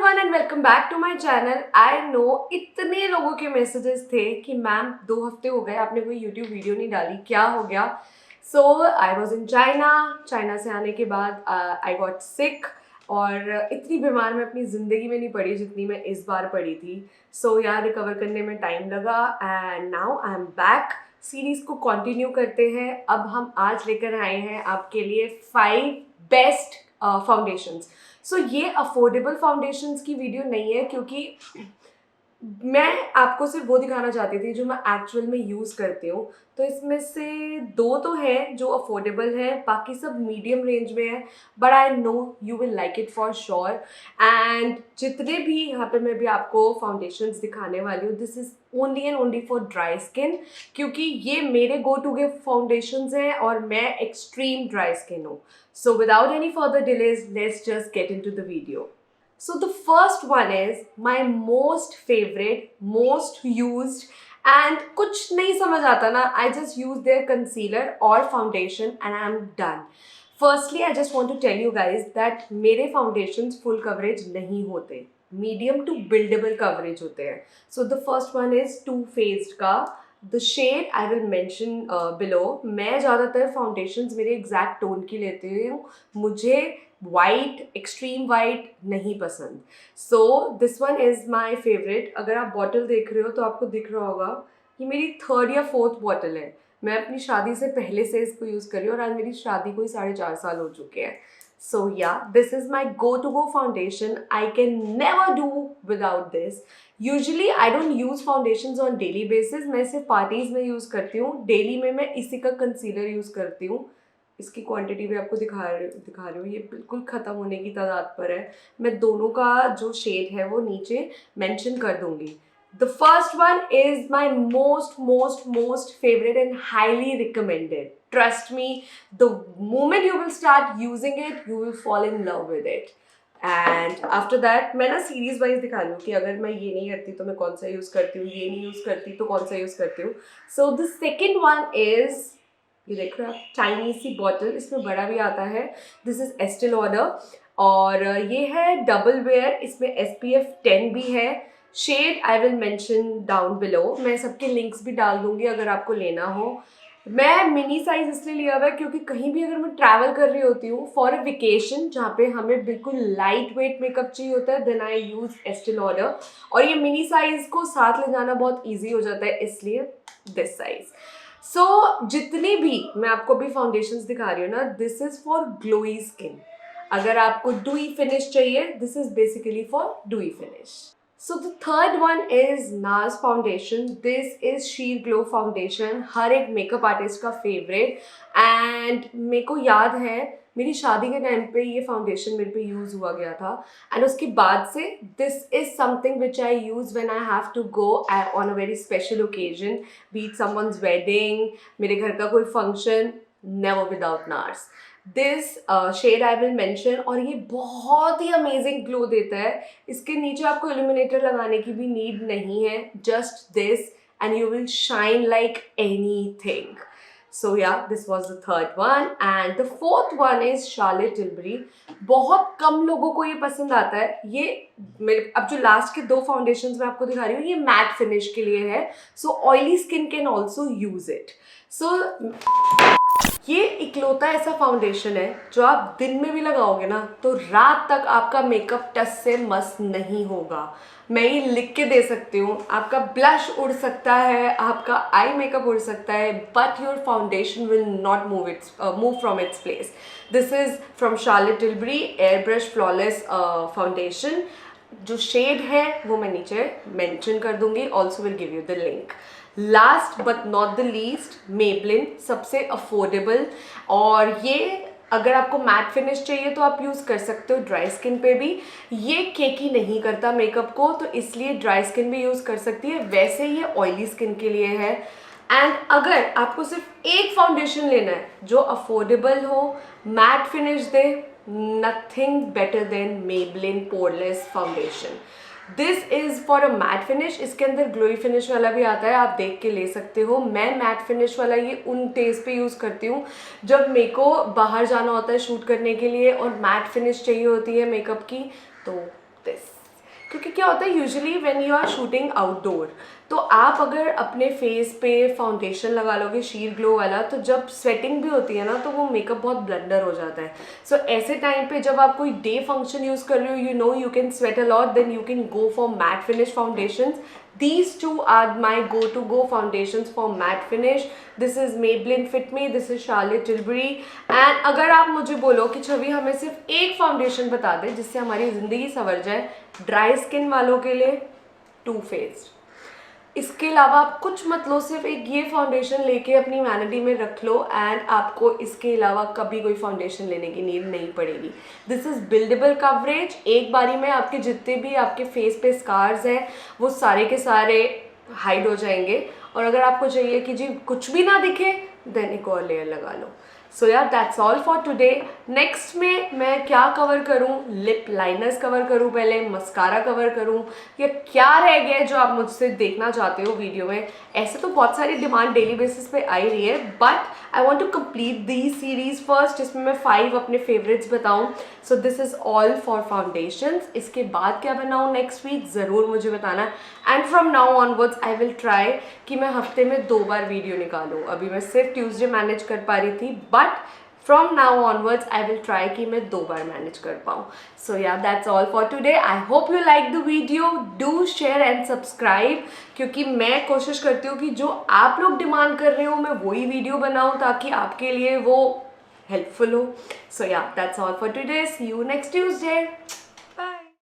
Everyone and welcome back to my channel. I know इतने लोगों के मैसेजेस थे कि मैम 2 हफ्ते हो गए आपने कोई यूट्यूब वीडियो नहीं डाली, क्या हो गया। सो आई वॉज इन चाइना से आने के बाद आई गॉट सिक और इतनी बीमार मैं अपनी ज़िंदगी में नहीं पड़ी जितनी मैं इस बार पड़ी थी। सो यार रिकवर करने में टाइम लगा and now I am back. Series को कंटिन्यू करते हैं। अब हम आज लेकर आए हैं आपके लिए 5 बेस्ट फाउंडेशंस। सो ये अफोर्डेबल फाउंडेशंस की वीडियो नहीं है क्योंकि मैं आपको सिर्फ वो दिखाना चाहती थी जो मैं एक्चुअल में यूज़ करती हूँ। तो इसमें से 2 तो हैं जो अफोर्डेबल हैं, बाकी सब मीडियम रेंज में है। But I know you will like it for sure. And जितने भी यहाँ पे मैं भी आपको फाउंडेशंस दिखाने वाली हूँ, this is only and only for dry skin, क्योंकि ये मेरे गो टू गे फाउंडेशंस हैं और मैं एक्सट्रीम ड्राई स्किन हूँ। So without any further delays, let's just get into the video. So the first one is my most favorite, most used and कुछ नहीं समझ आता ना, I just use their concealer or foundation and I'm done. Firstly, I just want to tell you guys that मेरे foundations full coverage नहीं होते, medium to buildable coverage होते हैं. So the first one is Too Faced का the shade I will mention below. मैं ज़्यादातर foundations मेरे exact tone की लेती हूँ, मुझे वाइट एक्सट्रीम वाइट नहीं पसंद। So this one is my favourite. अगर आप बॉटल देख रहे हो तो आपको दिख रहा होगा, ये मेरी 3rd या 4th बॉटल है। मैं अपनी शादी से पहले से इसको यूज़ कर रही हूँ और आज मेरी शादी को ही 4.5 साल हो चुके हैं। So yeah, this is my go-to-go foundation. I can never do without this. Usually I don't use foundations on daily basis. मैं सिर्फ पार्टीज में यूज़ करती हूँ। डेली में मैं इसी का कंसीलर यूज़ करती हूँ। इसकी क्वांटिटी भी आपको दिखा रही हूँ, ये बिल्कुल ख़त्म होने की तादाद पर है। मैं दोनों का जो शेड है वो नीचे मेंशन कर दूँगी। The first one is my most favorite and highly recommended. Trust me, the moment you will start using it, you will fall in love with it. And after that, मैं ना series wise दिखा लूँ कि अगर मैं ये नहीं करती तो मैं कौन सा यूज़ करती हूँ, ये नहीं यूज़ करती तो कौन सा यूज़ करती हूँ। So the second one is, ये देख रहे हो आप, टाइनी सी बॉटल, इसमें बड़ा भी आता है। दिस इज एस्टे लॉडर और ये है डबल वेयर, इसमें SPF 10 भी है। Shade I will mention down below, मैं सबके लिंक्स भी डाल दूंगी अगर आपको लेना हो। मैं मिनी साइज इसलिए लिया हुआ है क्योंकि कहीं भी अगर मैं ट्रैवल कर रही होती हूँ फॉर अ वेकेशन जहाँ पे हमें बिल्कुल लाइट वेट मेकअप चाहिए होता है, देन आई यूज़ एस्टे लॉडर। और ये मिनी साइज को साथ ले जाना बहुत ईजी हो जाता है, इसलिए दिस साइज। सो जितनी भी मैं आपको भी फाउंडेशंस दिखा रही हूँ ना, this is for glowy skin. अगर आपको डूई फिनिश चाहिए, this is basically for dewy finish. So the third one is NARS foundation. This is sheer glow foundation, हर एक मेकअप आर्टिस्ट का फेवरेट। एंड मेरे को याद है मेरी शादी के टाइम पे ये फाउंडेशन मेरे पे यूज़ हुआ गया था एंड उसके बाद से this is something which I use when I have to go on a very special occasion, be it someone's wedding, मेरे घर का कोई function, never without Nars. This shade I will mention और ये बहुत ही अमेजिंग ग्लो देता है। इसके नीचे आपको इल्यूमिनेटर लगाने की भी नीड नहीं है, just this and you will shine like anything. So yeah, this was the third one and the fourth one is Charlotte Tilbury. बहुत कम लोगों को ये पसंद आता है। ये मेरे अब जो लास्ट के 2 फाउंडेशंस मैं आपको दिखा रही हूँ, ये मैट फिनिश के लिए है। So oily skin can also use it. So ये इकलौता ऐसा फाउंडेशन है जो आप दिन में भी लगाओगे ना तो रात तक आपका मेकअप टच से मस नहीं होगा। मैं ये लिख के दे सकती हूँ, आपका ब्लश उड़ सकता है, आपका आई मेकअप उड़ सकता है, but your foundation will not move from its place. This is from Charlotte Tilbury air brush flawless foundation. जो शेड है वो मैं नीचे मेंशन कर दूंगी, also will give you the link. Last but not the least, Maybelline, सबसे affordable. और ये अगर आपको मैट फिनिश चाहिए तो आप यूज़ कर सकते हो ड्राई स्किन पे भी। ये केकी नहीं करता मेकअप को, तो इसलिए ड्राई स्किन भी यूज़ कर सकती है। वैसे ये ऑयली स्किन के लिए है। एंड अगर आपको सिर्फ एक फाउंडेशन लेना है जो अफोर्डेबल हो, matte finish they, nothing better than Maybelline poreless foundation. This is for a matte finish. इसके अंदर ग्लोई फिनिश वाला भी आता है, आप देख के ले सकते हो। मैं मैट फिनिश वाला ये उन डेज पे यूज़ करती हूँ जब मेरे को बाहर जाना होता है शूट करने के लिए और मैट फिनिश चाहिए होती है मेकअप की, तो दिस क्या होता है usually when you are shooting outdoor, तो आप अगर अपने फेस पे फाउंडेशन लगा लोगे शीर ग्लो वाला, तो जब स्वेटिंग भी होती है ना तो वो मेकअप बहुत ब्लंडर हो जाता है. सो ऐसे टाइम पे जब आप कोई डे फंक्शन यूज़ कर रहे हो, you know you can sweat a lot, then you can go for matte finish foundations. These two are my go foundations for matte finish. This is Maybelline Fit Me, this is Charlotte Tilbury. And अगर आप मुझे बोलो कि छवि हमें सिर्फ एक foundation बता दे जिससे हमारी ज़िंदगी संवर जाए, ड्राई स्किन वालों के लिए Too Faced. इसके अलावा आप कुछ मत लो, सिर्फ एक ये फाउंडेशन लेके अपनी वैनिटी में रख लो एंड आपको इसके अलावा कभी कोई फाउंडेशन लेने की नीड नहीं पड़ेगी. This is buildable coverage. एक बारी में आपके जितने भी आपके फेस पे स्कार्स हैं वो सारे के सारे हाइड हो जाएंगे. और अगर आपको चाहिए कि जी कुछ भी ना दिखे, देन एक और लेयर लगा लो. सो यार that's all for today. Next में मैं क्या कवर करूँ, लिप लाइनर्स कवर करूँ पहले, मस्कारा कवर करूँ, या क्या रह गया है जो आप मुझसे देखना चाहते हो वीडियो में. ऐसे तो बहुत सारी डिमांड डेली बेसिस पे आ ही रही है, but I want to complete the series first, जिसमें मैं 5 अपने फेवरेट्स बताऊँ. So this is all for foundations. इसके बाद क्या बनाऊँ नेक्स्ट वीक ज़रूर मुझे बताना. And from now onwards I will try कि मैं हफ्ते में 2 बार वीडियो निकालूँ. अभी मैं सिर्फ ट्यूसडे मैनेज कर पा रही थी, but from now onwards I will try कि मैं 2 बार मैनेज कर पाऊँ. So yeah, that's all for today. I hope you like the video. Do share and subscribe, क्योंकि मैं कोशिश करती हूँ कि जो आप लोग डिमांड कर रहे हो मैं वही वीडियो बनाऊँ ताकि आपके लिए वो हेल्पफुल हो. So yeah, that's all for today. See you next Tuesday.